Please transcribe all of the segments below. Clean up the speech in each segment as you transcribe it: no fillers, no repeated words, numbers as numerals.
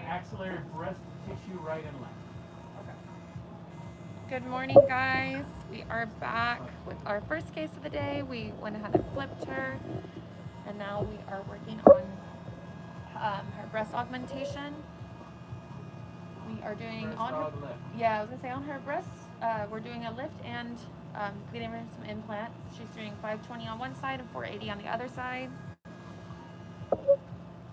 axillary breast tissue right and left. Good morning, guys. We are back with our first case of the day. We went ahead and flipped her, and now we are working on her breast augmentation. We are doing Breast on her, lift. yeah, I was gonna say on her breasts. We're doing a lift and getting her some implants. She's doing 520 on one side and 480 on the other side.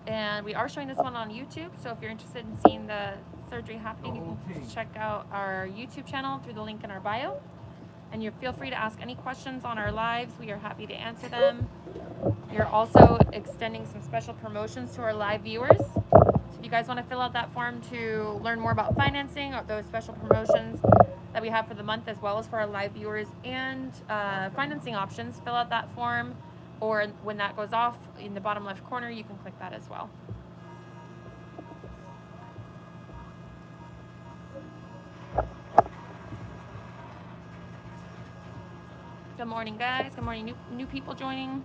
And we are showing this one on YouTube, so if you're interested in seeing the surgery happening, you can check out our YouTube channel through the link in our bio. And you feel free to ask any questions on our lives. We are happy to answer them. We are also extending some special promotions to our live viewers. So if you guys want to fill out that form to learn more about financing or those special promotions that we have for the month, as well as for our live viewers and financing options, fill out that form. Or when that goes off in the bottom left corner, you can click that as well. Good morning, guys. Good morning, new people joining.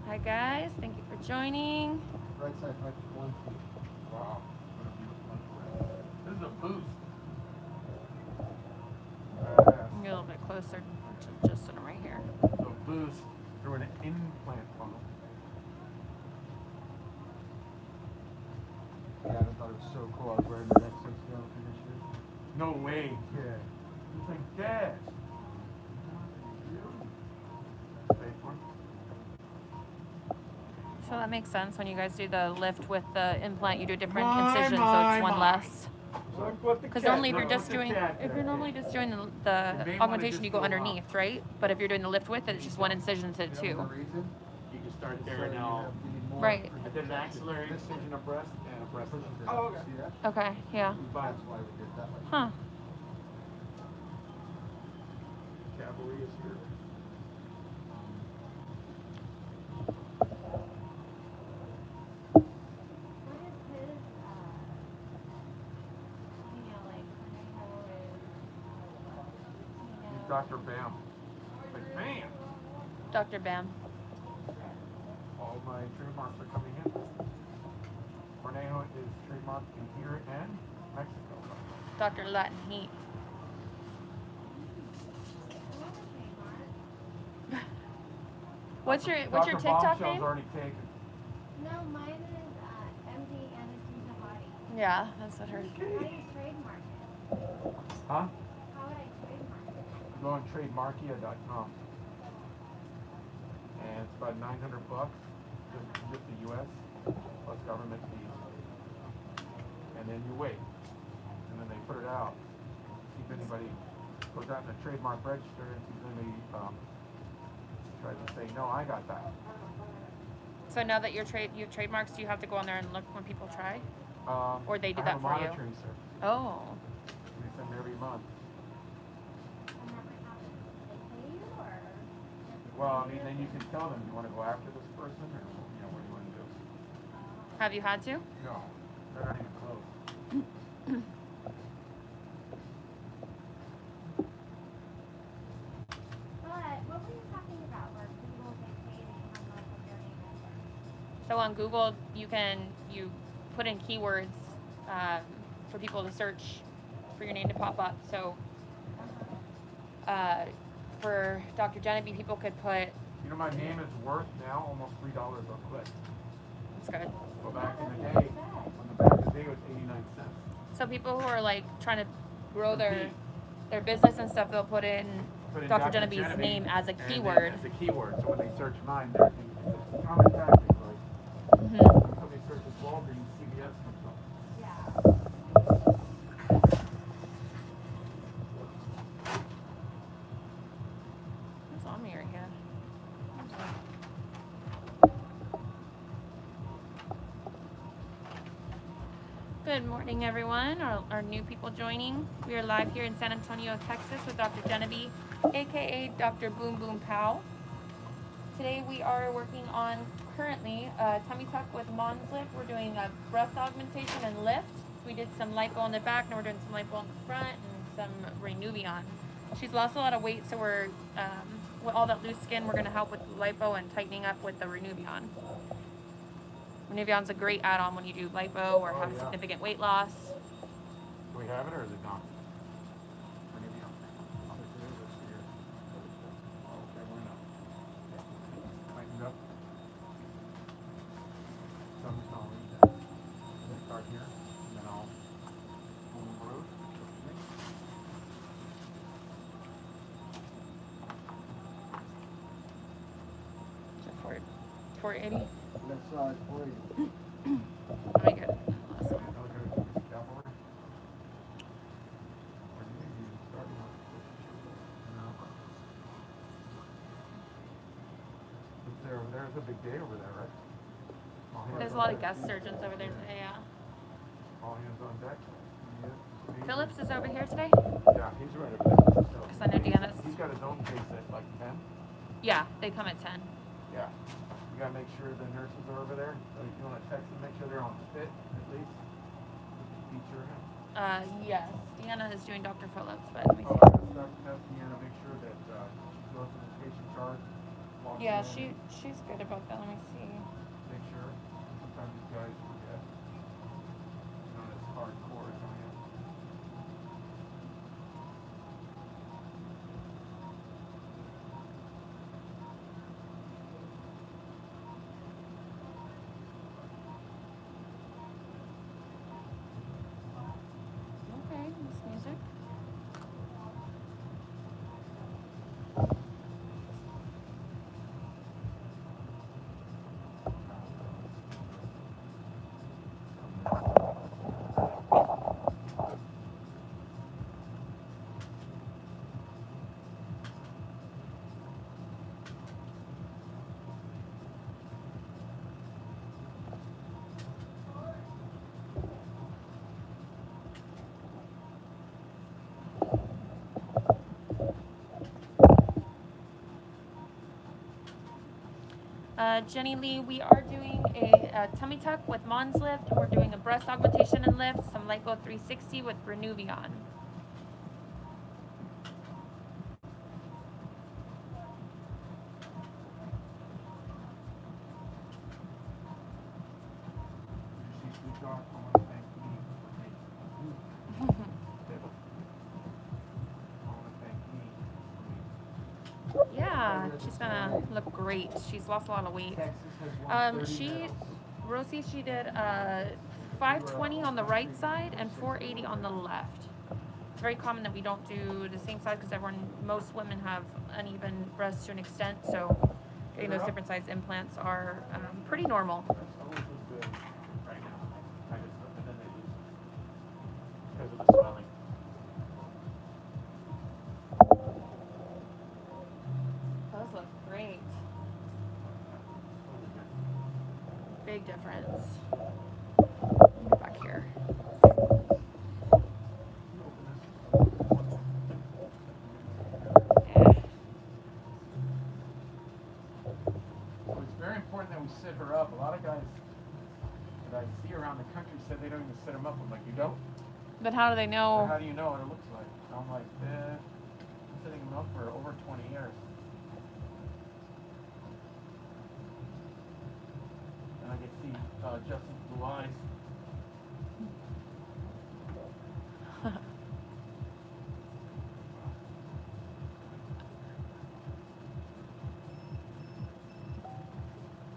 Hi guys, thank you for joining. Right side, 1. Wow. This is a boost. Get a little bit closer, just sort of right here. So boost through an implant funnel. Yeah, I thought it was so cool. I was wearing the exoskeleton initially. No way. Yeah. It's like that. So that makes sense. When you guys do the lift with the implant, you do different incisions, so it's one less. Because normally, if you're normally just doing the augmentation, you go underneath, right? But if you're doing the lift with it, it's just one incision to two. You can start there now. Right. I did an axillary incision of breast and a breast lift. Oh, okay. See that? Okay. Yeah. That's why we did that. Huh. Cavalry is here. Dr. Bam. Like, man! Dr. Bam. All my trademarks are coming in. Cornejo is trademarked in here and Mexico. Dr. Latin Heat. What's your TikTok Bombshell's name? already taken. No, mine is MD Anesthesia Body. Yeah, that's what her. How do you trademark it? Huh? How would I trademark it? Go on trademarkia.com. And it's about $900 just the US plus government fees. And then you wait. And then they put it out. See if anybody goes out in the trademark register and see if anybody tries to say, no, I got that. So now that you have trademarks, do you have to go on there and look when people try? Or they do I that have a for you? monitoring service. Oh. We send every month. And that might happen. They pay you or? Well, I mean, then you can tell them, you want to go after this person or, what do you want to do? Have you had to? No, they're not even close. But what were you talking about where people get paid and you have like what their name is? So on Google, you put in keywords for people to search for your name to pop up. So for Dr. Jeneby, people could put. My name is worth now almost $3 a click. That's good. But back in the day, it was 89 cents. So people who are like trying to grow their business and stuff, they'll put in put in Dr. Dr. Geneby's Jeneby name as a and then keyword. as a keyword. So when they search mine, they're thinking it's a common tactic. Like Mhm. when somebody searches Walgreens, CVS comes up. Yeah. Who's on me right here? Good morning, everyone. Our new people joining. We are live here in San Antonio, Texas with Dr. Jeneby, aka Dr. Boom Boom Pow. Today we are working on currently tummy tuck with Mons lift. We're doing a breast augmentation and lift. We did some lipo in the back, and we're doing some lipo in the front and some Renuvion. She's lost a lot of weight, so we're with all that loose skin, we're gonna help with the lipo and tightening up with the Renuvion. Renuvion's a great add-on when you do lipo or have significant weight loss. Do we have it or is it gone? Renuvion. Okay, we're not. Tightened up. Some solid. Let's start here, and then I'll move the road. Is it 480? Left side, 480. Let me get it. Awesome. There's a big day over there, right? All hands There's a on lot of deck. guest surgeons over there today, yeah. All hands on deck. Phillips is over here today? Yeah, he's right over there. Because I know Deanna's. He's got his own case at like 10. Yeah, they come at 10. Yeah. You gotta make sure the nurses are over there. So if you wanna text them, make sure they're on fit at least. Feature him. Yes. Deanna is doing Dr. Phillips, but let me Oh, see. Dr. Deanna, make sure that she goes to the patient chart. walks Yeah, in, she's good about that. Let me see. Make sure. Sometimes these guys forget. Not as hardcore as I am. Okay, this music. Jenny Lee, we are doing a tummy tuck with Mons lift, and we're doing a breast augmentation and lift, some lipo 360 with Renuvion. Did you see Sweet Dog? I wanna thank me for making I wanna thank me for making Yeah, she's gonna look great. She's lost a lot of weight. Texas has won 30 She, medals. Rosie, she did 520 on the right side and 480 on the left. It's very common that we don't do the same side because most women have uneven breasts to an extent, so getting those different size implants are pretty normal. always was good right now. I just, and then they lose because of the swelling. Those look great. Big difference. Back here. So it's very important that we sit her up. A lot of guys that I see around the country said they don't even sit them up. I'm like, you don't? But how do they So know? how do you know what it looks like? So I'm like, I'm sitting them up for over 20 years. And I can see Justin's blue eyes.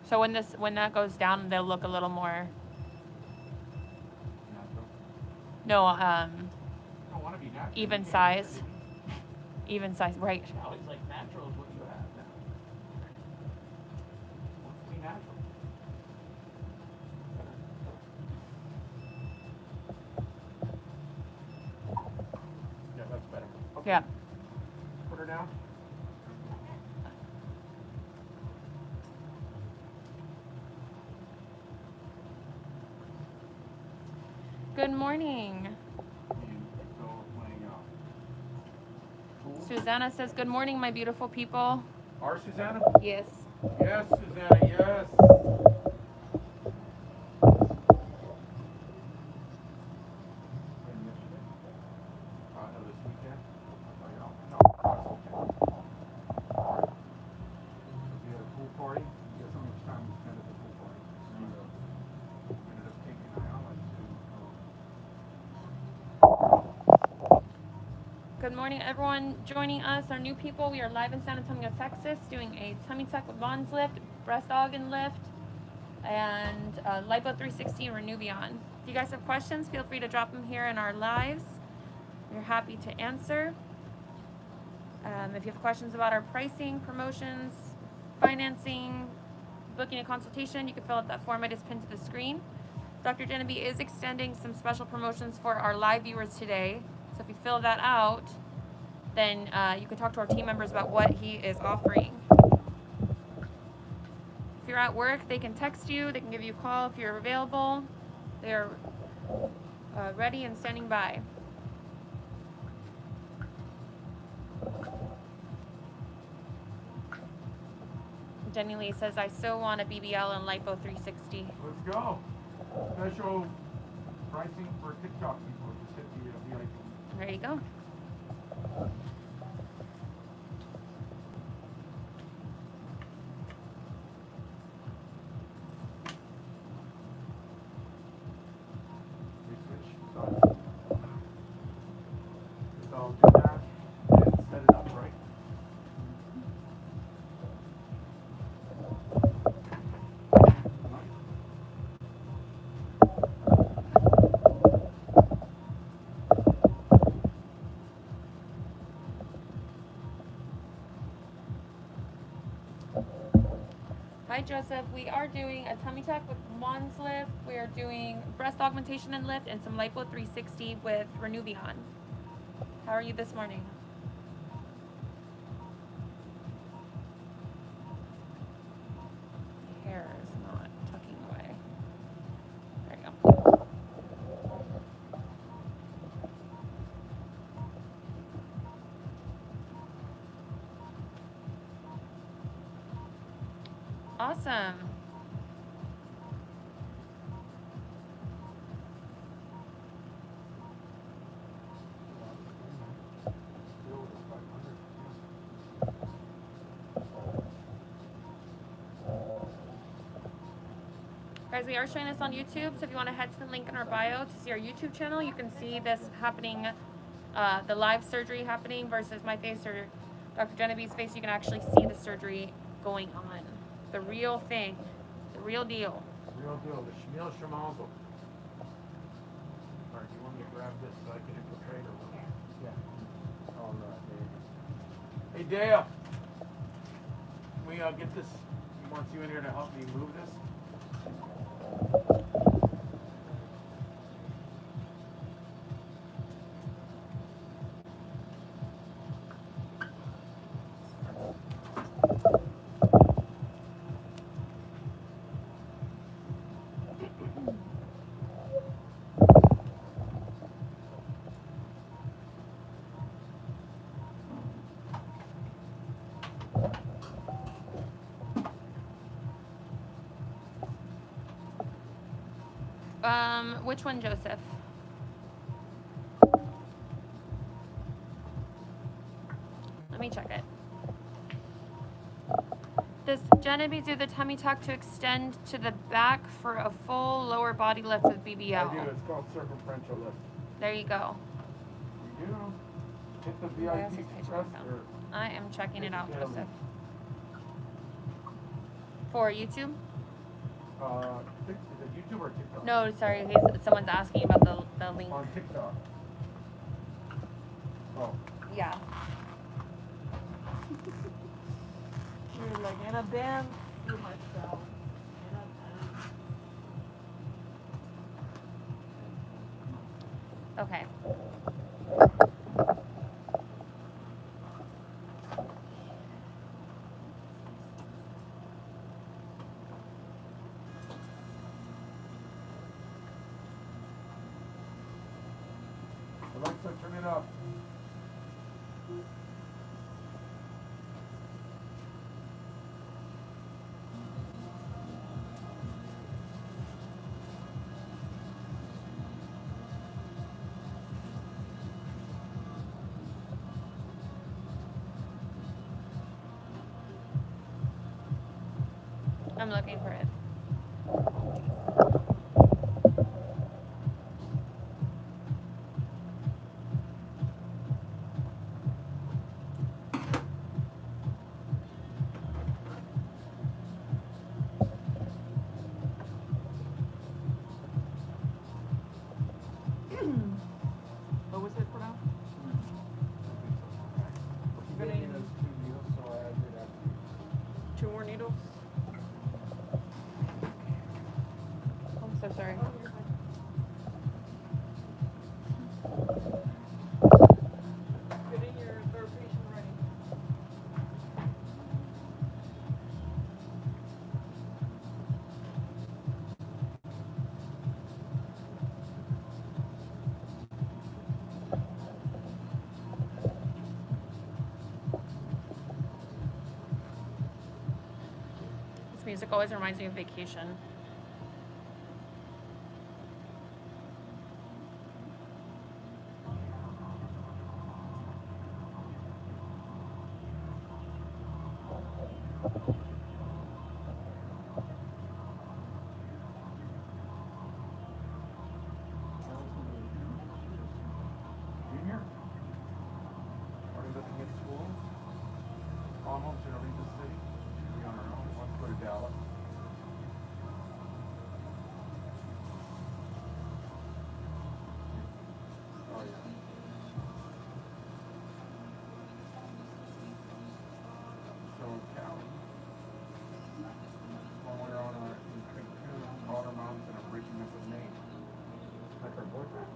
So when that goes down, they'll look a little more. Natural. No, I don't want to be natural. even You can't size. do Even size, right? Now it's like natural is what you have now. Wants to be natural. Yeah, that's better. Okay. Yeah. Put her down. Good morning. Still playing out. Cool. Susanna says, good morning, my beautiful people. Our Susanna? Yes. Yes, Susanna, yes. No, this weekend. No, last weekend. We had a pool party. Guess how much time we spent at the pool party? Zero. Ended up taking Ayala to. Good morning, everyone joining us. Our new people, we are live in San Antonio, Texas, doing a tummy tuck with Bonds lift, breast organ lift, and lipo 360 and Renuvion. If you guys have questions, feel free to drop them here in our lives. We're happy to answer. If you have questions about our pricing, promotions, financing, booking a consultation, you can fill out that form I just pinned to the screen. Dr. Jeneby is extending some special promotions for our live viewers today. So if you fill that out, then you can talk to our team members about what he is offering. If you're at work, they can text you, they can give you a call if you're available. They're ready and standing by. Jenny Lee says, I still want a BBL and lipo 360. Let's go. Special pricing for TikTok people. Just hit the VIP. There you go. We switch sides. So I'll do that and set it up, right? Hi Joseph, we are doing a tummy tuck with Mons lift. We are doing breast augmentation and lift and some lipo 360 with Renuvion. How are you this morning? My hair is not tucking away. There you go. Awesome. Guys, we are showing this on YouTube, so if you want to head to the link in our bio to see our YouTube channel, you can see this happening, the live surgery happening versus my face or Dr. Geneby's face. You can actually see the surgery going on. The real thing, the real deal. Real deal, the Schmiel Schmazel. Alright, do you want me to grab this so I can infiltrate or what? Yeah. All right, Hey Dale, can we get this? He wants you in here to help me move this. Which one, Joseph? Let me check it. Does Jeneby do the tummy tuck to extend to the back for a full lower body lift with BBL? I do, it's called circumferential lift. There you go. You do. Hit the Where's VIP his page press from? or I am checking it out, Yeah. Joseph. For YouTube? is it YouTube or TikTok? No, sorry, someone's asking about the link. On TikTok. Oh, Yeah. You're like in a band with myself. In a band. Okay. Alexa, turn it up. I'm looking for it. What was it for now? You gave me those 2 needles, so I added after. 2 more needles. Oh, I'm so sorry. Getting your third patient ready. This music always reminds me of vacation. Junior? Already looking at schools? Almost gonna leave the city. She'll be on her own. Wants to go to Dallas. Oh yeah. So Callie, when we're on our in Cancun, all her moms and are breaking up with Nate. Like her boyfriend.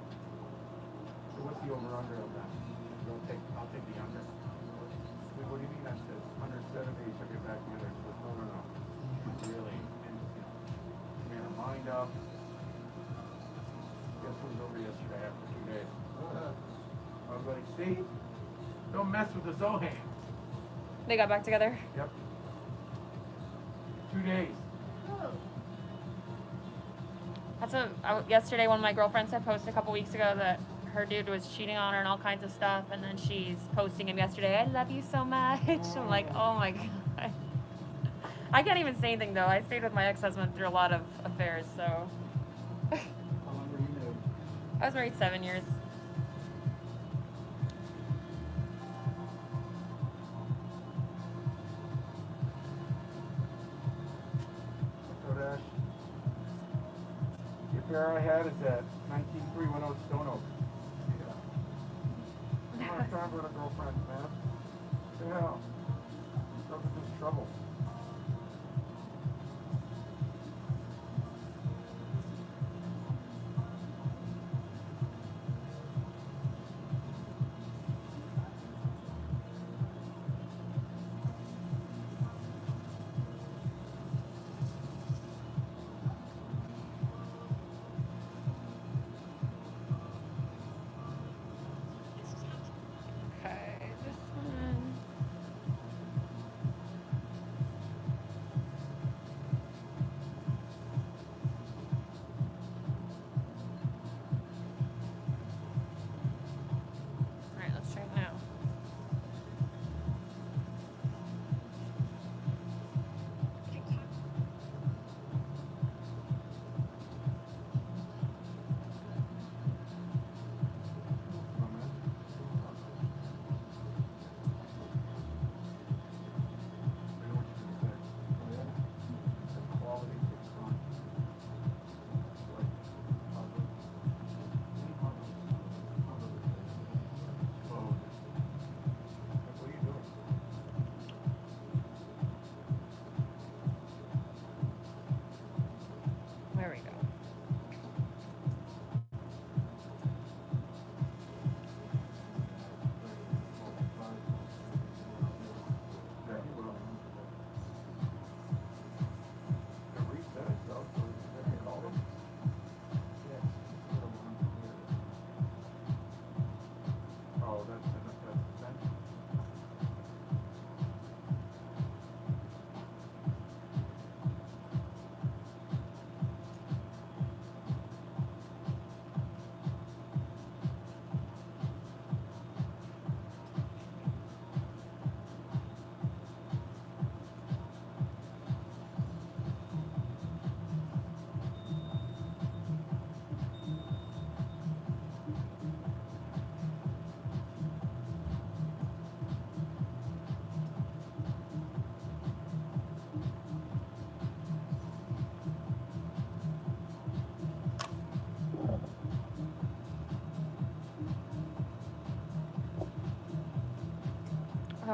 So what's the over under of that? I'll take the under. What do you mean? I said under 7 days she'll get back with her. She goes, no. She's really, and she made her mind up. Guess who was over yesterday after 2 days? I was like, see? Don't mess with the Zohan. They got back together. Yep. 2 days. That's yesterday one of my girlfriends had posted a couple weeks ago that her dude was cheating on her and all kinds of stuff, and then she's posting him yesterday, I love you so much. I'm like, oh my god. I can't even say anything though. I stayed with my ex-husband through a lot of affairs, so. How long were you married? I was married 7 years. Kodash. The affair I had is at 19310 Stone Oak. Yeah. I'm not trying for a girlfriend, man. What the hell? Stuff is just trouble. Okay, this one.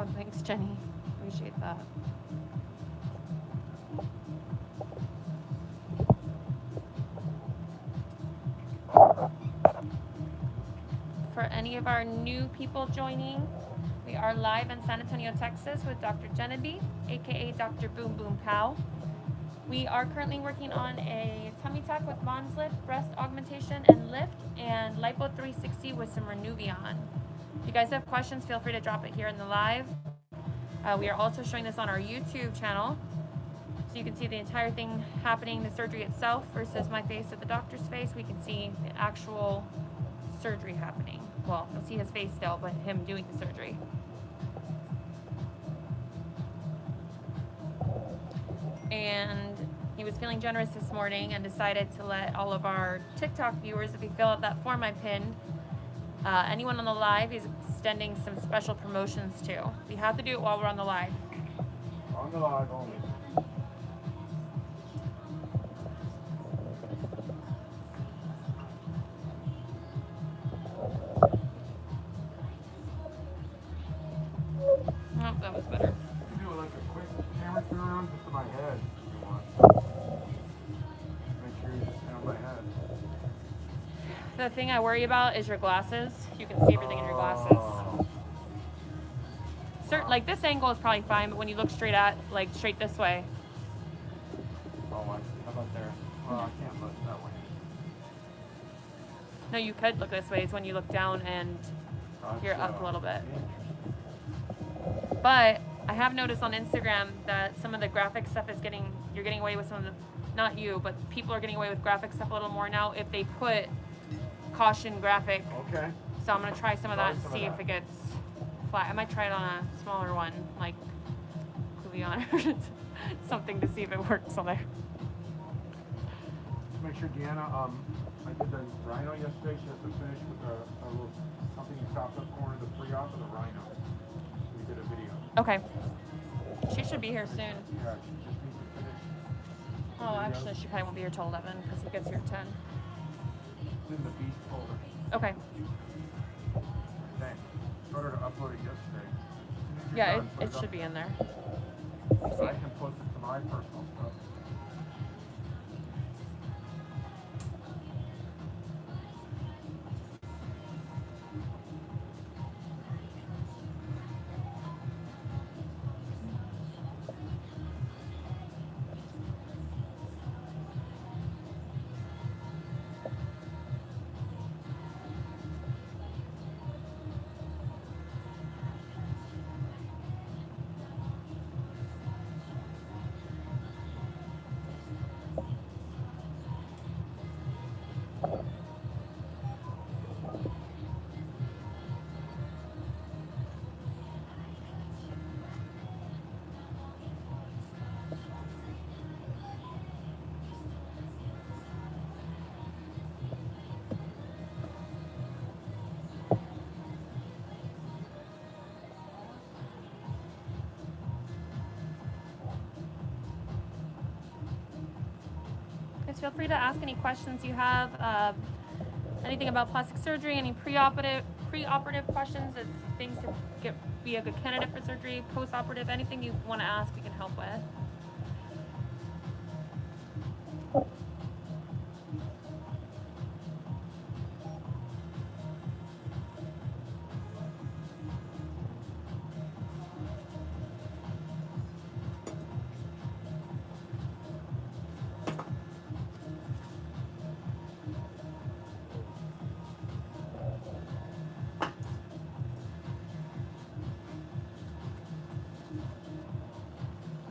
Oh, thanks, Jenny. Appreciate that. For any of our new people joining, we are live in San Antonio, Texas with Dr. Jeneby, aka Dr. Boom Boom Pow. We are currently working on a tummy tuck with Mons lift, breast augmentation and lift, and lipo 360 with some Renuvion. If you guys have questions, feel free to drop it here in the live. We are also showing this on our YouTube channel, so you can see the entire thing happening, the surgery itself versus my face or the doctor's face. We can see the actual surgery happening. Well, you'll see his face still, but him doing the surgery. And he was feeling generous this morning and decided to let all of our TikTok viewers, if you fill out that form I pinned, anyone on the live, he's extending some special promotions to. We have to do it while we're on the live. On the live only. Oh, that was better. You can do like a quick camera turn around just to my head if you want. Make sure you just stay on my head. The thing I worry about is your glasses. You can see everything in your glasses. Like this angle is probably fine, but when you look straight this way. Oh, I see. How about there? Well, I can't look that way. No, you could look this way. It's when you look down and you're up a little bit. But I have noticed on Instagram that some of the graphic stuff is you're getting away with some of the, not you, but people are getting away with graphic stuff a little more now if they put caution graphic. Okay. So I'm going to try some of that and see if it gets flat. I might try it on a smaller one, like Kuvion or something to see if it works on there. Make sure Deanna, I did the rhino yesterday. She has to finish with a little something you chopped up corner of the pre-op of the rhino. We did a video. Okay. She should be here soon. Yeah, she just needs to finish. Oh, actually, she probably won't be here till 11 because he gets here at 10. It's in the beast folder. Okay. Thanks. Told her to upload it yesterday. Yeah, it should be in there. So I can post it to my personal stuff. Feel free to ask any questions you have, anything about plastic surgery, any pre-operative questions, if things to be a good candidate for surgery, post-operative, anything you want to ask, we can help with.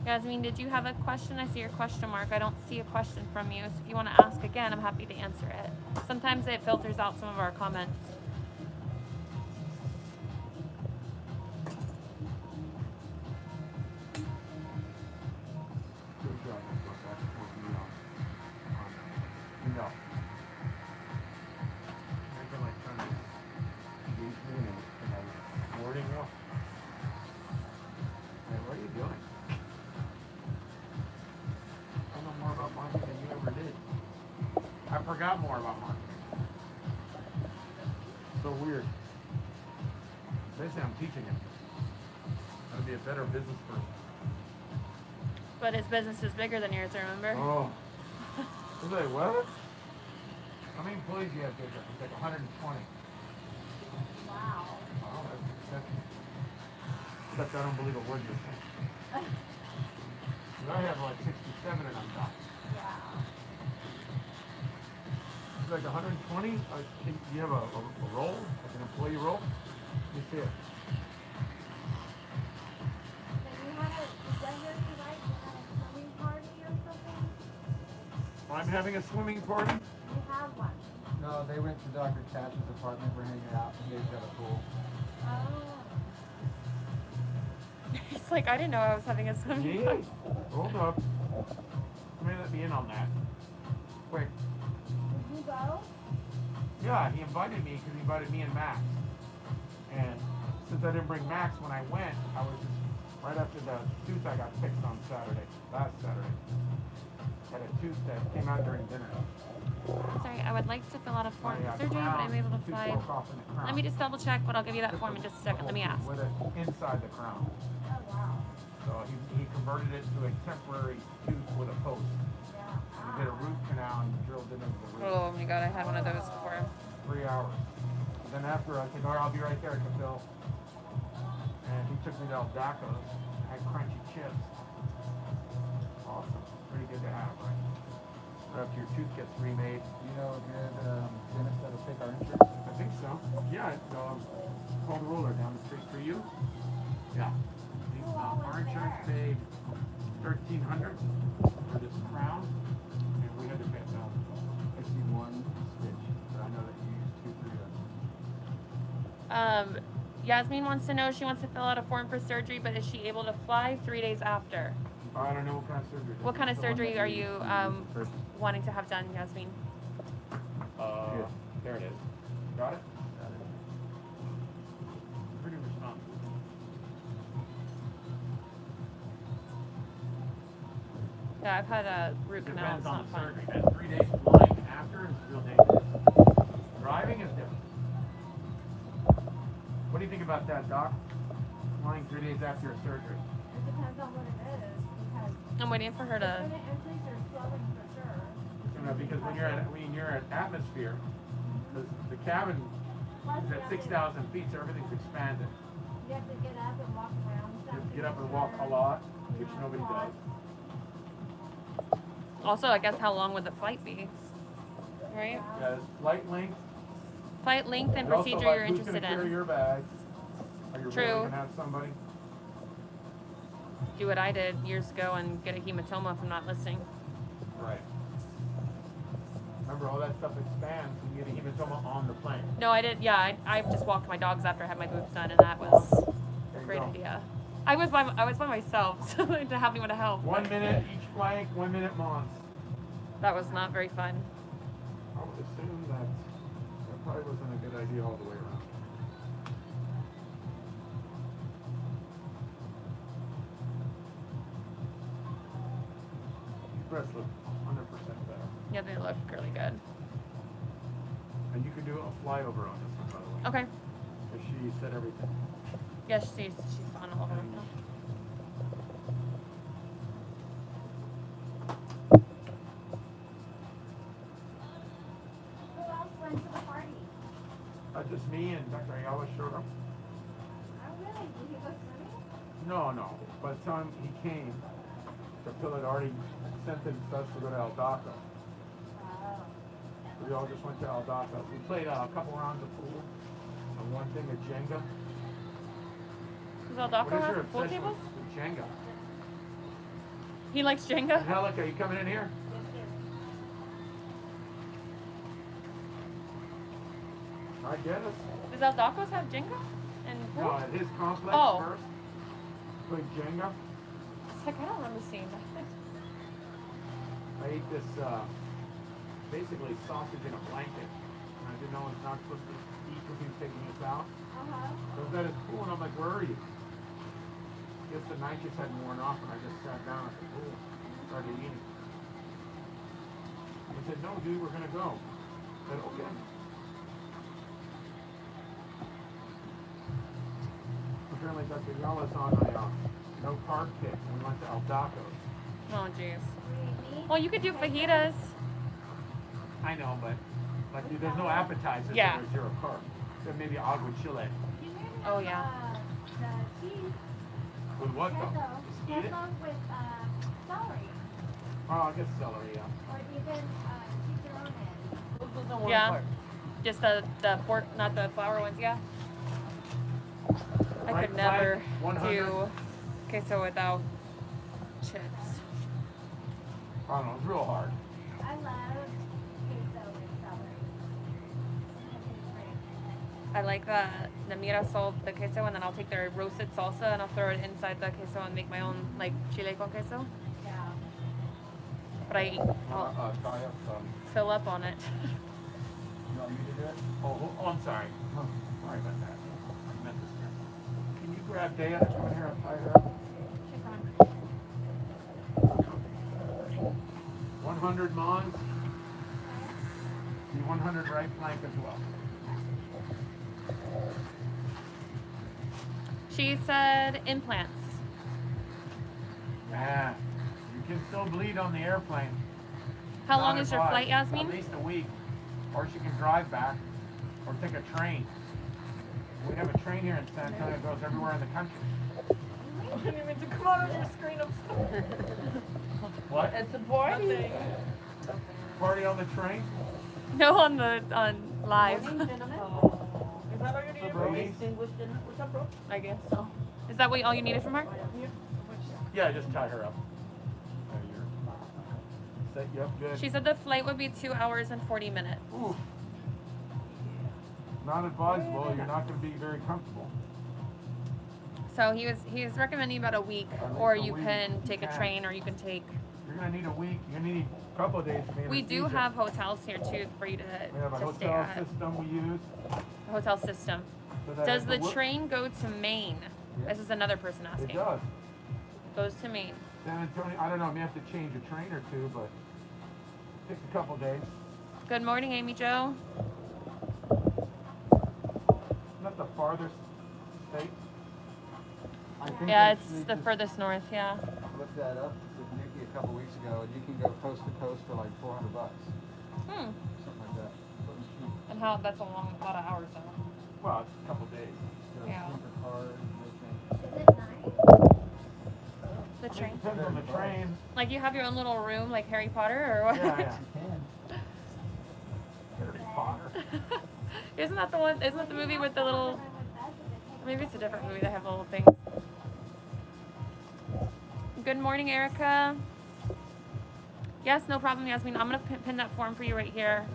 Yasmin, did you have a question? I see your question mark. I don't see a question from you. So if you want to ask again, I'm happy to answer it. Sometimes it filters out some of our comments. No. I've been like trying to engage me in my wording now. Hey, what are you doing? I know more about marketing than you ever did. I forgot more about marketing. So weird. They say I'm teaching him. be a better business person. But his business is bigger than yours, remember? Oh. He's like, what? How many employees do you have, Jacob? It's like 120. Wow. Wow, that's I don't believe a word you're saying. But I have like 67 and I'm done. Yeah. It's like 120. You have a role, like an employee role. Let me see it. I'm having a swimming party. You have one. No, they went to Dr. Cash's apartment. We're hanging out, and they've got a pool. Oh. He's like, I didn't know I was having a swimming party. Hold up. Let me in on that. Quick. Did you go? Yeah, he invited me because he invited me and Max. And since I didn't bring Max when I went, I was just right after the tooth I got fixed on Saturday, last Saturday. Had a tooth that came out during dinner. Sorry, I would like to fill out a form for surgery, but crown, I'm able to tooth fly. broke off in the crown. Let me just double check, but I'll give you that form in just a second. Let me ask. With it inside the crown. Oh, wow. So he converted it to a temporary tooth with a post. Yeah. He did a root canal and drilled it into the root. Oh my god, I had one of those before. 3 hours. Then after I said, all right, I'll be right there, Phil. And he took me to El Daco's. Had crunchy chips. Awesome. Pretty good to have, right? Right after your tooth gets remade. You know a good dentist that'll take our insurance? I think so. Yeah, it's called Ruler down the street for you. Yeah. Our insurance paid $1,300 for this crown, and we had to pay $1,000. I see one stitch, but I know that you use 2, 3 of them. Yasmin wants to know, she wants to fill out a form for surgery, but is she able to fly 3 days after? I don't know what kind of surgery. What kind of The one surgery that are you you use first. wanting to have done, Yasmin? There it is. Got it? Got it. Pretty responsible. Yeah, I've had a root canal. It's Depends on not the fun. surgery. That 3 days flying after is real dangerous. Driving is different. What do you think about that, Doc? Flying 3 days after a surgery. It depends on what it is, because I'm waiting for her it's to. going to increase your swelling for sure. You know, because when you're at atmosphere, the cabin Plus, is you at have 6,000 feet, so everything's expanded. You have to get up and walk around. You have to get up and walk a lot, which nobody does. Also, I guess how long would the flight be? Right? Yeah, flight length. Flight length and And also, procedure like, you're who's interested gonna carry in. your bag? Are you True. really gonna have somebody? Do what I did years ago and get a hematoma from not listening. Right. Remember, all that stuff expands, and you get a hematoma on the plane. No, I did. Yeah, I just walked my dogs after I had my boobs done, and that was There a you great go. idea. I was by myself, so to have anyone to help. 1 minute each flank, 1 minute Mons. That was not very fun. I would assume that probably wasn't a good idea all the way around. These breasts look 100% better. Yeah, they look really good. And you can do a flyover on this one, by the way. Okay. Because she said everything. Yeah, she's on all of them now. Who else went to the party? Just me and Dr. Ayala showed up. Oh, really? Did he go swimming? No. By the time he came, Phil had already sent us to go to El Daco. Oh. So we all just went to El Daco. We played a couple rounds of pool and one thing of Jenga. Does El Daco What is your have pool obsession tables? with Jenga? He likes Jenga? Angelica, you coming in here? Yes, sir. I get it. Does El Daco's have Jenga and pool? No, at his complex Oh. first. Played Jenga. It's like, I don't remember seeing that. I ate this basically sausage in a blanket. And I didn't know it's not supposed to eat when he was taking us out. Uh-huh. So I was at his pool and I'm like, where are you? I guess the nitrous hadn't worn off and I just sat down at the pool and started eating. He said, no dude, we're gonna go. I said, okay. apparently got to yell us on a no carb kick. We went to El Daco's. Oh, jeez. Really? Well, you could do fajitas. I know, but like there's no appetizers. Yeah. So there's zero carb. Then maybe agua chile. Oh, yeah. The cheese. With what though? Queso. Just eat it? Queso with celery. Oh, I guess celery, yeah. Or even chicharrones. Yeah. Just the pork, not the flour ones, yeah. I Right could never flank, 100. do queso without chips. I don't know, it's real hard. I love queso with celery. It's great. I like the mirasol, the queso, and then I'll take their roasted salsa and I'll throw it inside the queso and make my own like chile con queso. Yeah. But I'll Try up some. fill up on it. You want me to do it? Oh, I'm sorry. Sorry about that. I meant this here. Can you grab Daya to come in here and tie her up? She's on. 100 Mons. The 100 right flank as well. She said implants. Yeah. You can still bleed on the airplane. How long Not is your flight, advised. Yasmin? At least a week. Or she can drive back. Or take a train. We have a train here in San Antonio that goes everywhere in the country. I didn't even to come out of your screen. What? It's a party. Party on the train? No, on live. Morning, gentlemen. Is that all you needed for Ladies. distinguished dinner? What's up, bro? I guess so. Is that all you needed from her? Here. Yeah, just tie her up. There you're. Set you up good. She said the flight would be 2 hours and 40 minutes. Ooh. Not advisable. You're not going to be very comfortable. So he was recommending about a week, At least or a you week, can you take a can. train, or you can take. You're going to need a week. You're going to need a couple of days to be We do have hotels here too for you We have a to stay hotel at. system we use. A hotel system. So that Does if the wo- train go to Maine? Yeah. This is another person It asking. does. Goes to Maine. San Antonio, I don't know, I may have to change a train or two, but takes a couple days. Good morning, Amy Jo. Not the farthest state. I think Yeah, they- it's they the just furthest north. Yeah. Looked that up with Nikki a couple weeks ago, and you can go coast to coast for like $400, Hmm. something like that. Something cheap. And how? That's a lot of hours though. Well, it's a couple days. Got a Yeah. sleeper car and everything. Is it nice? The train. Depends on the train. Like you have your own little room, like Harry Potter, or what? Yeah, yeah. You can. Harry Potter. Isn't that the one? Isn't that the movie with the little? Maybe it's a different movie that have little things. Good morning, Erica. Yes, no problem, Yasmin. I'm gonna pin that form for you right here,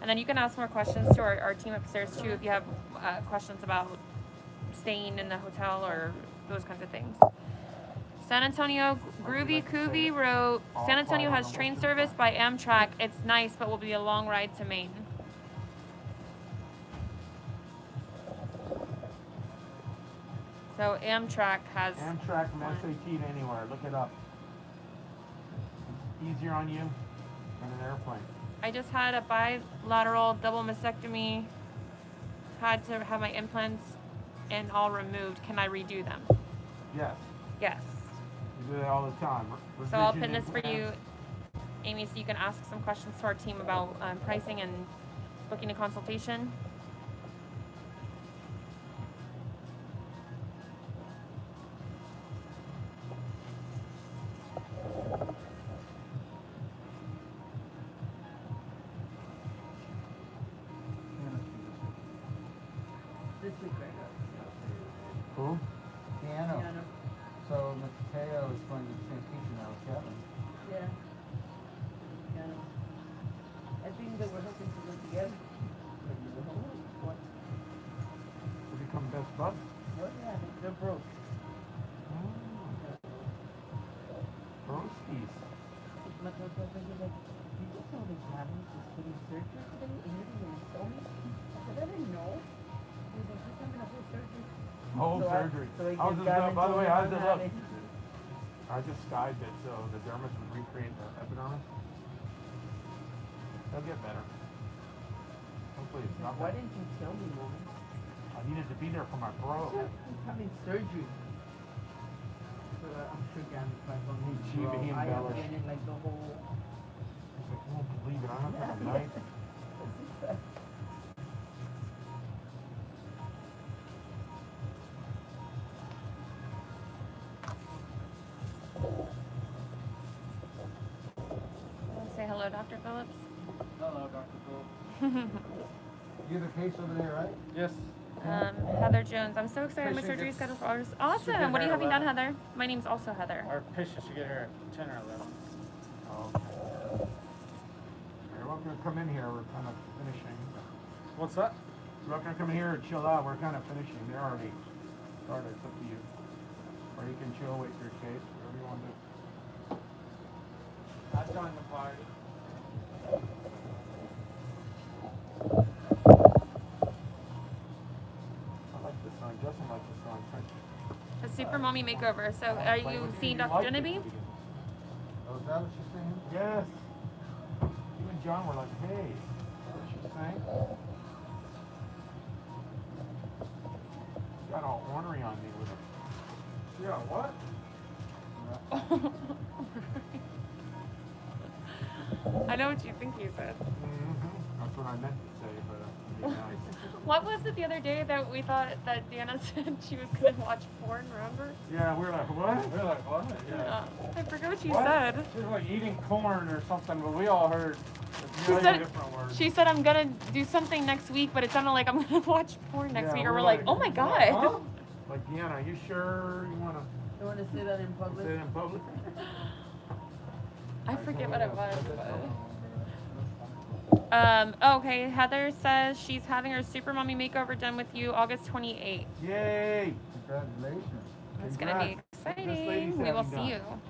and then you can ask more questions to our team upstairs too if you have questions about staying in the hotel or those kinds of things. San Antonio Groovy Coovy wrote, San Antonio has train service by Amtrak. It's nice, but will be a long ride to Maine. So Amtrak has. Amtrak from SAT to anywhere. Look it up. It's easier on you than an airplane. I just had a bilateral double mastectomy. Had to have my implants and all removed. Can I redo them? Yes. Yes. We do that all the time. So I'll Revision pin this for you, implants. Amy, so you can ask some questions to our team about pricing and booking a consultation. This week, right? Who? Piano. Yeah, no. So Mateo is going to the same teacher now as Kevin. Yeah. Yeah, no. I think they were hoping to go together. But you know what? To become best buds? Oh, yeah, they're broke. Broskies. My husband was like, you just know they're having this getting surgery today and you're going to tell me? I said, I didn't know. He was like, he's having a whole surgery. Whole So surgery. So he How's just this got done? By the into way, it how's on it that look? and- I just skived it so the dermis would recreate the epidermis. They'll get better. Hopefully it's not Why bad. didn't you tell me, Mom? I needed to be there for my bro. He's having surgery. So I'm sure Gabby's probably gonna need She bro. he I embellished. updated like the whole. He's like, you won't believe it. I don't have a knife. Say hello, Dr. Phillips. Hello, Dr. Phil. You have a case over there, right? Yes. Heather Jones. I'm so excited. My Patient surgery gets- scheduled for August. should Awesome. get What are you here at having done, 11. Heather? My name's also Heather. Our patient should get here at 10 or 11. Okay. You're welcome to come in here. We're kind of finishing. What's that? You're welcome to come in here and chill out. We're kind of finishing. They're already started. It's up to you. Or you can chill, wait for your case, whatever you want to do. I joined the party. I like this song. Justin likes this song. The Super Mommy Makeover. So, are you seeing Dr. Jeneby? Oh, is that what she's saying? Yes. You and John were like, hey, what she's saying? Got all ornery on me with it. Yeah, what? I know what you think you said. That's what I meant to say, but it'd be nice. What was it the other day that we thought that Deanna said she was going to watch porn, remember? Yeah, we're like, what? We're like, what? Yeah. I forgot what she What? said. She was like eating corn or something, but we all heard She a said- different words. She said, I'm going to do something next week, but it sounded like I'm going to watch porn next Yeah, week. Or we're we're like, like, oh my God. Huh? Like, Deanna, are you sure you want to You want to say that in public? say it in public? I forget what it was. Okay, Heather says she's having her Super Mommy Makeover done with you August 28th. Yay! Congratulations. It's going to be Congrats. This lady's exciting. We will having see done. you.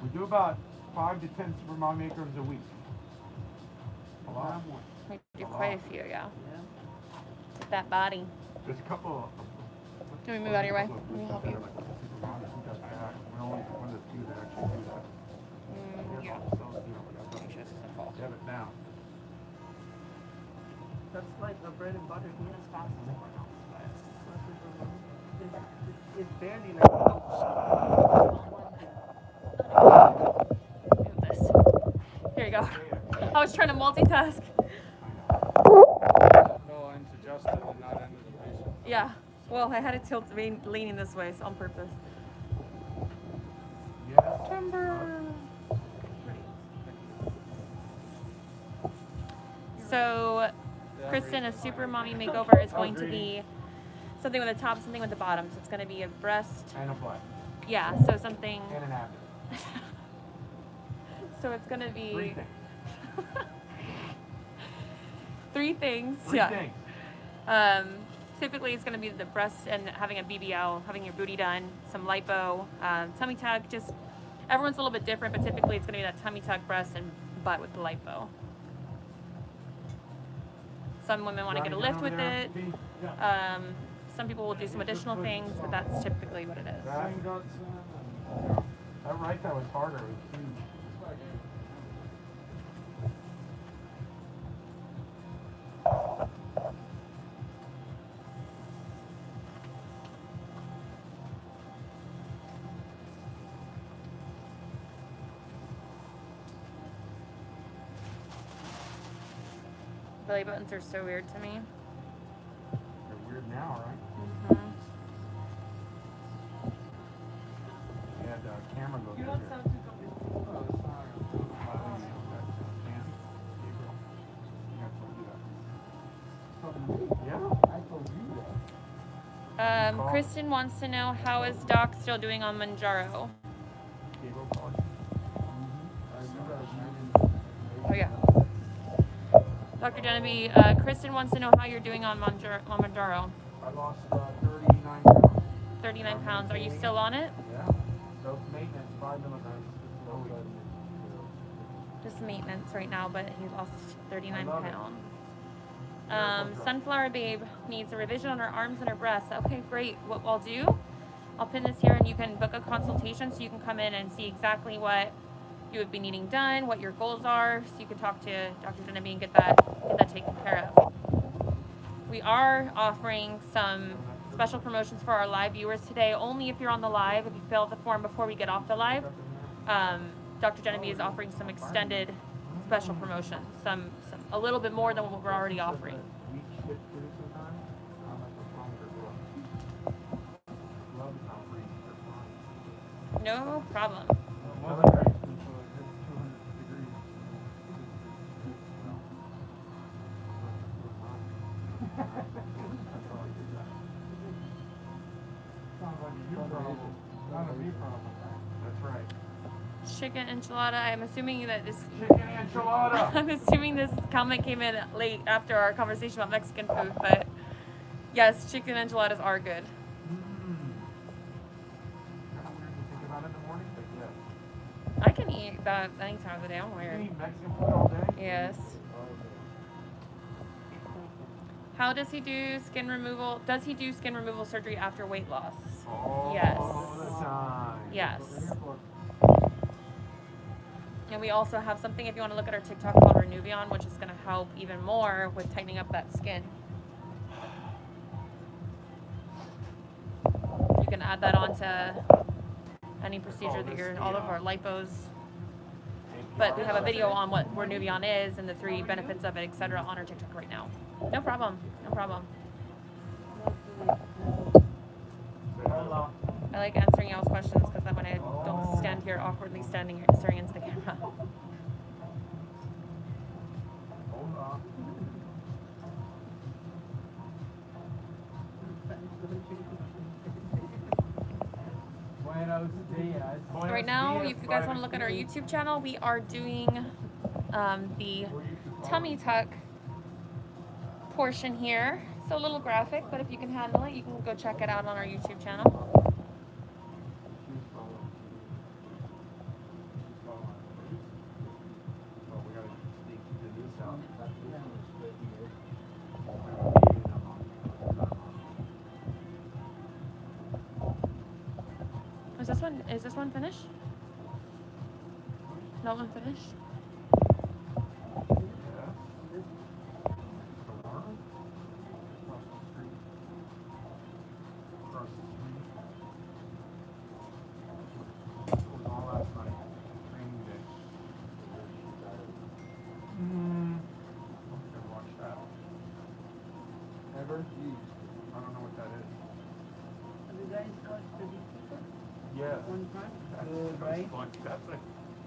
We do about 5 to 10 Super Mom Makers a week. A lot. We do quite a few, yeah. Yeah. With that body. There's a couple. Can we move out of your way? Let me help you. Like Super Moms who does that. We're only one of the few that actually do that. Yeah. So, you know, we got to Make sure this doesn't fall. have it down. That's like a bread and butter here. As fast as everyone else, It's barely like. but do this. Here you go. I was trying to multitask. Go into Justin and not into the patient. Yeah. Well, I had it tilt leaning this way, so on purpose. Yeah. Timber. So, Kristen, a Super Mommy Makeover is going to be something with the top, something with the bottom. So it's going to be a breast. And a butt. Yeah. So something. And an abdomen. So it's going to be 3 things. 3 things. 3 yeah. things. Typically, it's going to be the breast and having a BBL, having your booty done, some lipo, tummy tuck. Just everyone's a little bit different, but typically it's going to be that tummy tuck, breast, and butt with the lipo. Some women want to get a lift with it. Some people will do some additional things, but that's typically what it is. That right side was harder. It was huge. Belly buttons are so weird to me. They're weird now, right? Mm-hmm. We had a camera go You through want here. some to go with you? Kristen wants to know, how is Doc still doing on Manjaro? Oh yeah. Dr. Jeneby, Kristen wants to know how you're doing on Manjaro. I lost 39 pounds. 39 pounds. Are you still on it? Yeah. So maintenance, 5 milligrams. Always. Just maintenance right now, but he lost 39 I love it. pounds. Miracle drug. Sunflower Babe needs a revision on her arms and her breasts. Okay, great. What I'll do, I'll pin this here and you can book a consultation so you can come in and see exactly what you would be needing done, what your goals are, so you can talk to Dr. Jeneby and get that taken care of. We are offering some special promotions for our live viewers today. Only if you're on the live. If you fill out the form before we get off the live, Dr. Jeneby is offering some extended special promotions. Some a little bit more than what we're already offering. Weak shit too sometimes. I'm like, what's wrong with her book? Love is not free. They're fine. No problem. Another guy, it's 200 degrees. Sounds like a you problem, not a me problem. That's right. Chicken enchilada. I'm assuming that this. Chicken enchilada. I'm assuming this comment came in late after our conversation about Mexican food, but yes, chicken enchiladas are good. Kind of weird to think about in the morning, but yes. I can eat that any time of the day. I'm You weird. can eat Mexican food all day? Yes. How does he do skin removal? Does he do skin removal surgery after weight loss? All Yes. the time. Yes. And we also have something, if you want to look at our TikTok, called Renuvion, which is going to help even more with tightening up that skin. You can add that on to any procedure that you're in, all of our lipos. But we have a video on what Renuvion is and the 3 benefits of it, etc. on our TikTok right now. No problem. No problem. I like answering y'all's questions because that way I don't stand here awkwardly staring into the camera. Hold on. Buenos dias. Right now, if you guys want to look at our YouTube channel, we are doing the tummy tuck portion here. It's a little graphic, but if you can handle it, you can go check it out on our YouTube channel. Is this one finished? That one finished? Ever? I don't know what that is. Have you guys watched the Beekeeper? Yes. One time? That's Good, right? fun. That's like,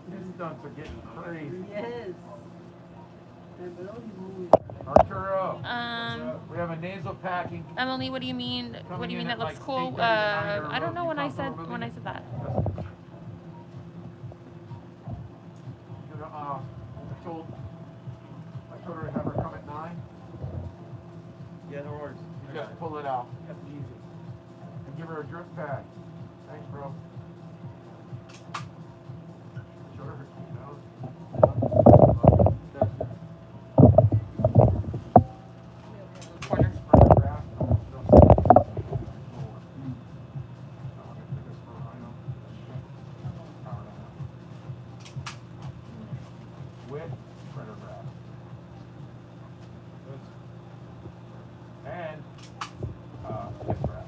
these stunts are getting crazy. Yes. And below these movies. Arturo, we have a nasal packing. Emily, what do you mean? What Coming do you mean in that at looks like cool? 8:30 tonight, or I don't know you when I come said from when I Italy? said that. I told her to have her come at 9. Yeah, no worries. You just pull it out. That's easy. And give her a drip pack. Thanks, bro. Show her her cute nose. Corner. With spreader grass. And hip grass.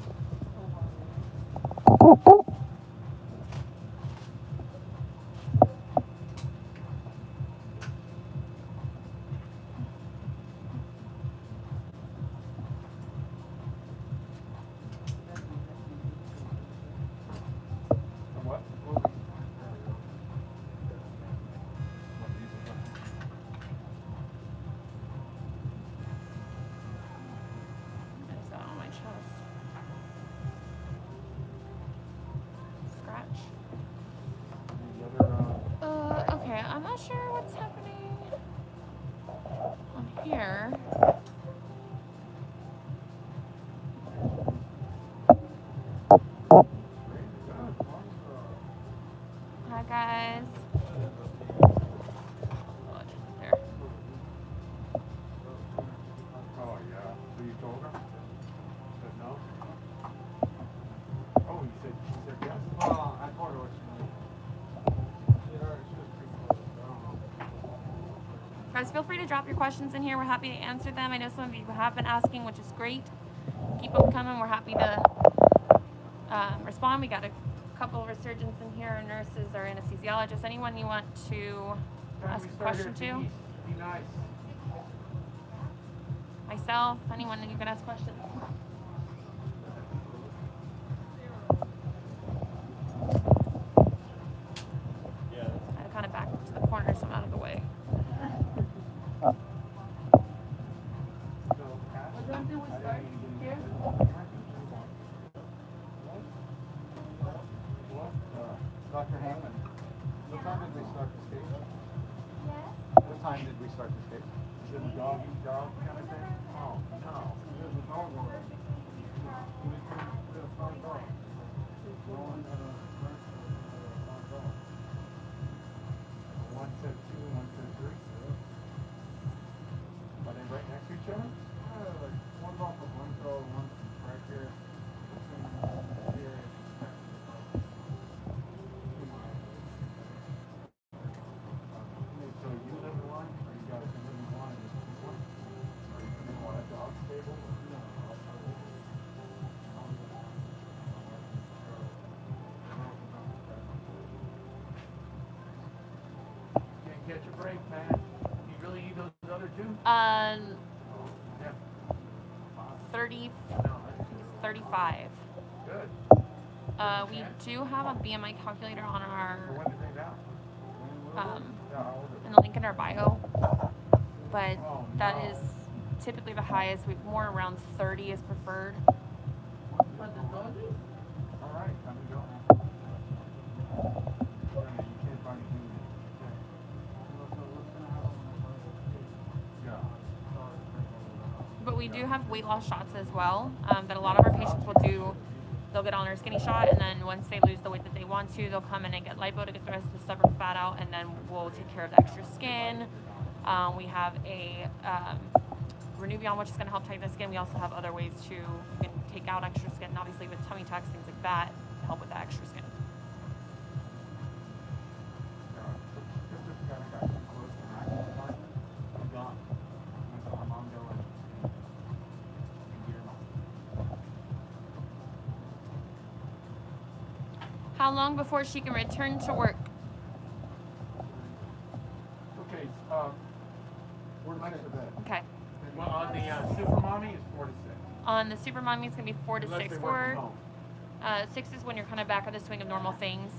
What? Is that on my chest? Scratch. The other, Okay, I'm not sure what's happening on here. Hi guys. There. oh yeah. So you told her? Said no? Oh, you said, she said yes? Well, I told her what she wanted. She was pretty close. I don't know. Guys, feel free to drop your questions in here. We're happy to answer them. I know some of you have been asking, which is great. Keep them coming. We're happy to respond. We got a couple of surgeons in here, nurses or anesthesiologists. Anyone you want to ask a question to? Be nice. Myself, anyone that you can ask questions. I kind of back to the corner so I'm out of the way. When do we start here? Dr. Hammond, what time did we start the stage? Yes? What time did we start the stage? Should the dog eat dog kind of thing? Oh, no. One said 2, one said 3. Are they right next to each other? One's off of one throw, one's right here. So you live in one, or you guys live in one and just keep one? Or you want a dog stable? Can't catch a break, man. You really need those other two? Yeah, Yeah. 30, No, I- 35. good. We do have a BMI calculator on So our, when did they die? Yeah, how old are in the link in our bio, but Oh, that no. is typically the highest. We've more around 30 is preferred. But the doggy? they? All right, time to go. You can't find anything. Yeah. But we do have weight loss shots as well that a lot of our patients will do. They'll get on their skinny shot, and then once they lose the weight that they want to, they'll come in and get lipo to get the rest of the stubborn fat out, and then we'll take care of the extra skin. We have a Renuvion, which is going to help tighten the skin. We also have other ways to, you can take out extra skin, and obviously with tummy tucks, things like that, help with that extra skin. How long before she can return to work? Okay, we're next to that. Okay. Well, on the Super Mommy, it's 4 to 6. On the Super Mommy, it's going to be 4 to Unless 6. they work from home. 6 is when you're kind of back in the swing of normal things.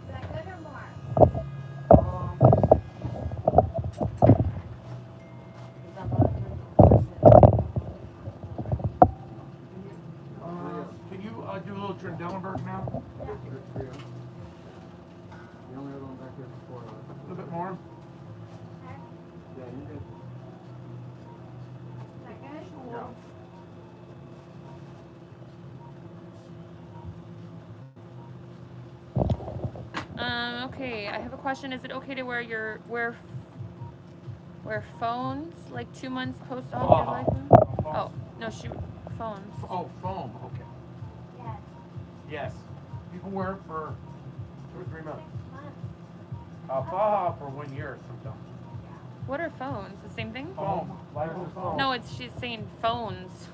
Is that good or more? Is that what Can you do a little Trendelenburg now? The only other one back here is 4. A little bit more? Okay. Yeah, you did. Is that good? Yeah. Okay, I have a question. Is it okay to wear phones like 2 months post op your lipo? Oh, no, phones. Oh, foam, okay. Yes. Yes. You can wear it for 2 or 3 months. 6 months. For 1 year sometimes. What are phones? The same thing? Foam. Lipo foam. No, she's saying phones.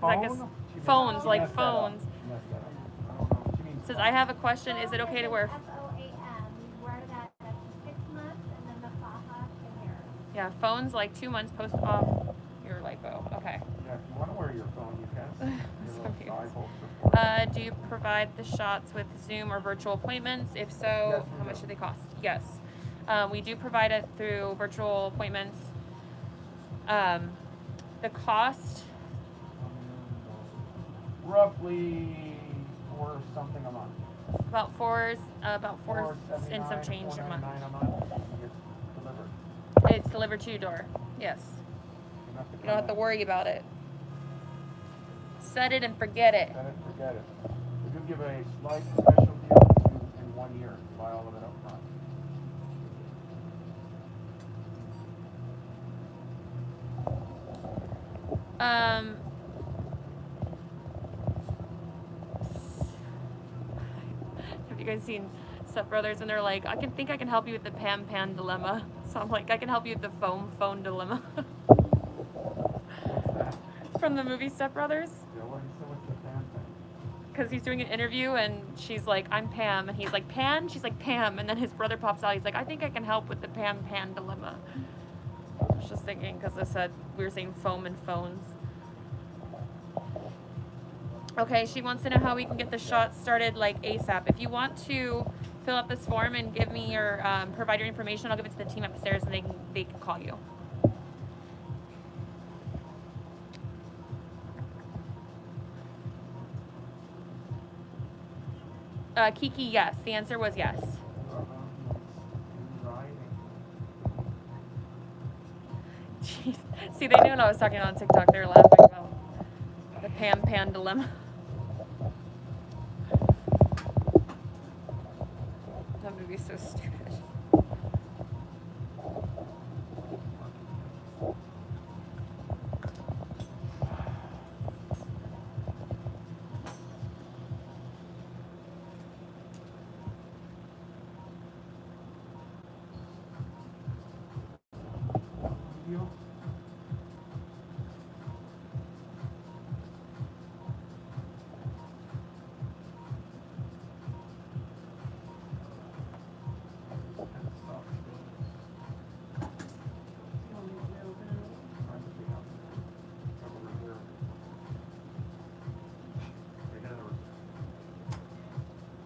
'Cause I guess Phone? phones, like Messed that up. phones. Messed that up. I don't know. She means Says, I have a question. Is it okay to wear? FOAM. You wear that up to 6 months and then the FAHA a year. Yeah, phones like 2 months post op your lipo. Okay. Yeah, if you want to wear your phone, you can. Your little Sorry. side holster. Do you provide the shots with Zoom or virtual appointments? If so, Yes, we how much do. do they cost? Yes. We do provide it through virtual appointments. The cost, Roughly 4 something a month. about four and some $4.79, change a month. $4.99 a month. It's delivered. It's delivered to your door. Yes. You You don't have to worry about it. Set it and forget it. Set it, forget it. We do give a slight special deal to you in 1 year. Buy all of it up front. Um, have you guys seen Step Brothers? And they're like, I can help you with the Pam Pan dilemma. So I'm like, I can help you with the phone dilemma. What's that? From the movie Step Brothers. Yeah, what's the fan thing? Because he's doing an interview and she's like, I'm Pam. And he's like, Pan? She's like, Pam. And then his brother pops out. He's like, I think I can help with the Pam Pan dilemma. I was just thinking because I said we were saying foam and phones. Okay, she wants to know how we can get the shots started like ASAP. If you want to fill out this form and give me your provide your information, I'll give it to the team upstairs and they can call you. Kiki, yes. The answer was yes. Jeez. See, they knew when I was talking on TikTok. They were laughing about the Pam Pan dilemma. That movie's so stupid.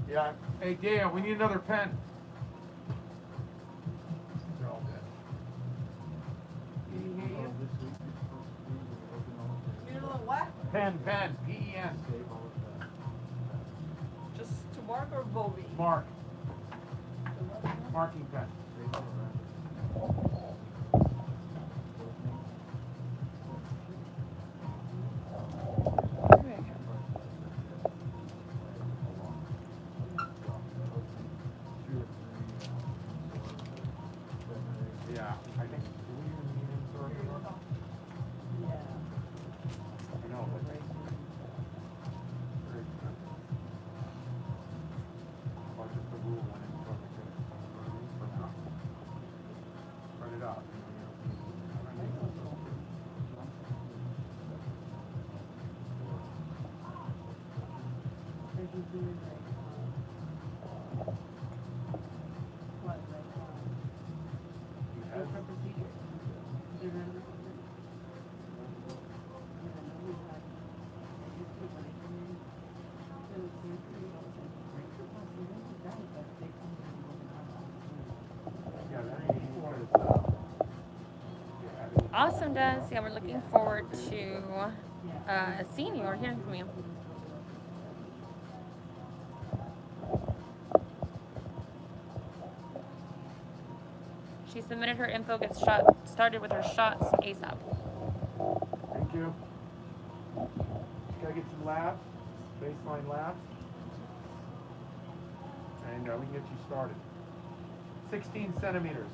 Yeah. Hey, Dale, we need another pen. They're all dead. You know what? Pen, P-E-N. Just to mark or Bobby? Mark. Marking pen. Yeah, I think, do we even need him to work on that? Yeah. I know, but very expensive. Well, just the rule when it's perfect, for now. Spread it out. They can do it like, what, like, for procedure. You remember? Yeah, no, we had, I used to when I came in, to the surgery, I was like, brachioplasty, when was that? But they told me it wasn't happening. Yeah, that ain't because, Awesome, Des. Yeah, we're looking forward to seeing you or hearing from you. She submitted her info, gets started with her shots ASAP. Thank you. Just gotta get some labs, baseline labs. And we can get you started. 16 centimeters.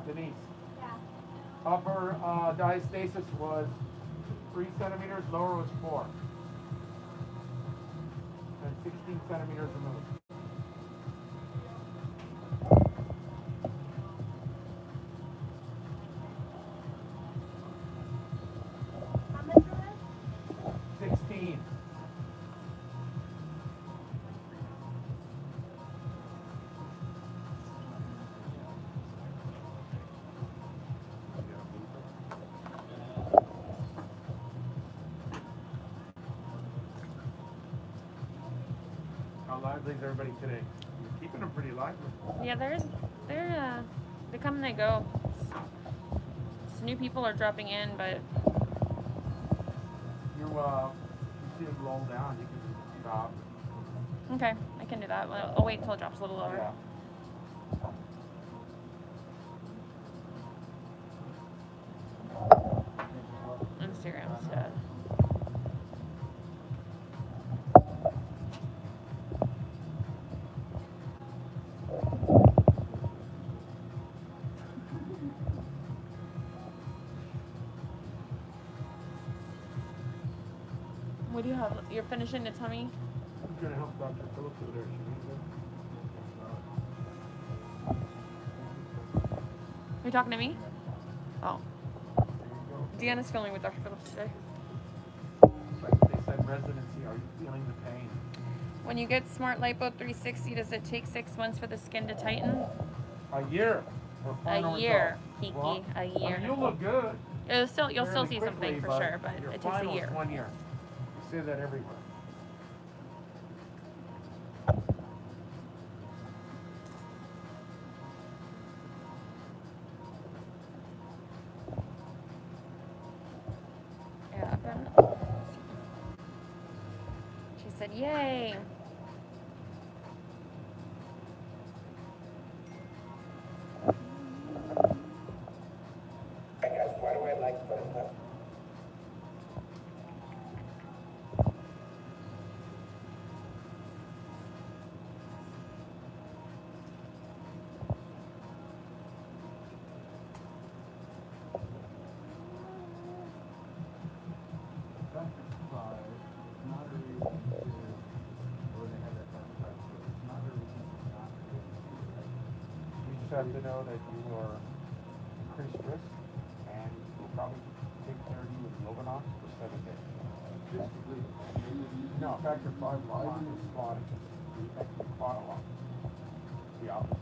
Denise. Yeah. Upper diastasis was 3 centimeters, lower was 4. And 16 centimeters removed. How much was it? 16. How lively is everybody today? You're keeping them pretty lively. Yeah, they come and they go. New people are dropping in, but You see it roll down, you can just stop. okay, I can do that. I'll wait until it drops a little lower. Yeah. Instagram's dead. What do you have? You're finishing the tummy? I'm gonna help Dr. Phillips over there. She needs it. You're talking to me? Oh. Deanna's filming with Dr. Phillips today. Like they said, residency, are you feeling the pain? When you get Smart Lipo 360, does it take 6 months for the skin to tighten? A year. For final A year, results. Kiki, Well, a year. I mean, you'll look good. You'll still fairly see quickly, something for sure, but your it takes a final is year. 1 year. You say that everywhere. Yeah, Ben. She said, "Yay!" Why do I like buttercup? You just have to know that you are increased risk and we'll probably take care of you with Lovenox for 7 days. No, factor 5 line is squatting. You actually squat a lot. The opposite.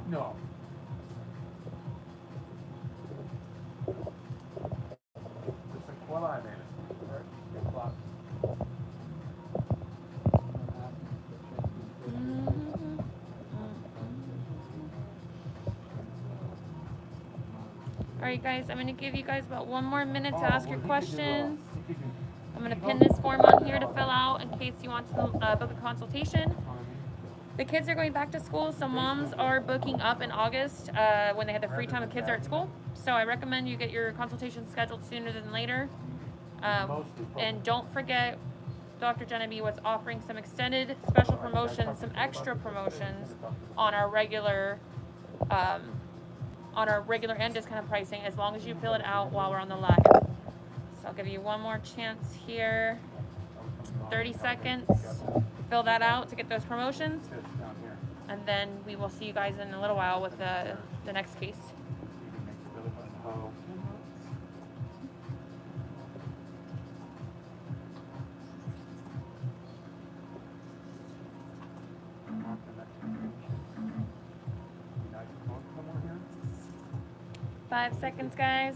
No. The sequelae, man. Right? Get clots. All right, guys, I'm going to give you guys about 1 more minute to Oh, ask well, your he could do, questions. he could do- I'm going to pin this form on here to fill out in case you want to book a consultation. The kids are going back to school, so moms are booking up in August when they have the free time the kids are at school. So I recommend you get your consultation scheduled sooner than later. And don't forget, Dr. Jeneby was offering some extended special promotions, some extra promotions on our regular and discounted pricing as long as you fill it out while we're on the live. So I'll give you one more chance here. 30 seconds. Fill that out to get those promotions. And then we will see you guys in a little while with the next case. Here. 5 seconds, guys.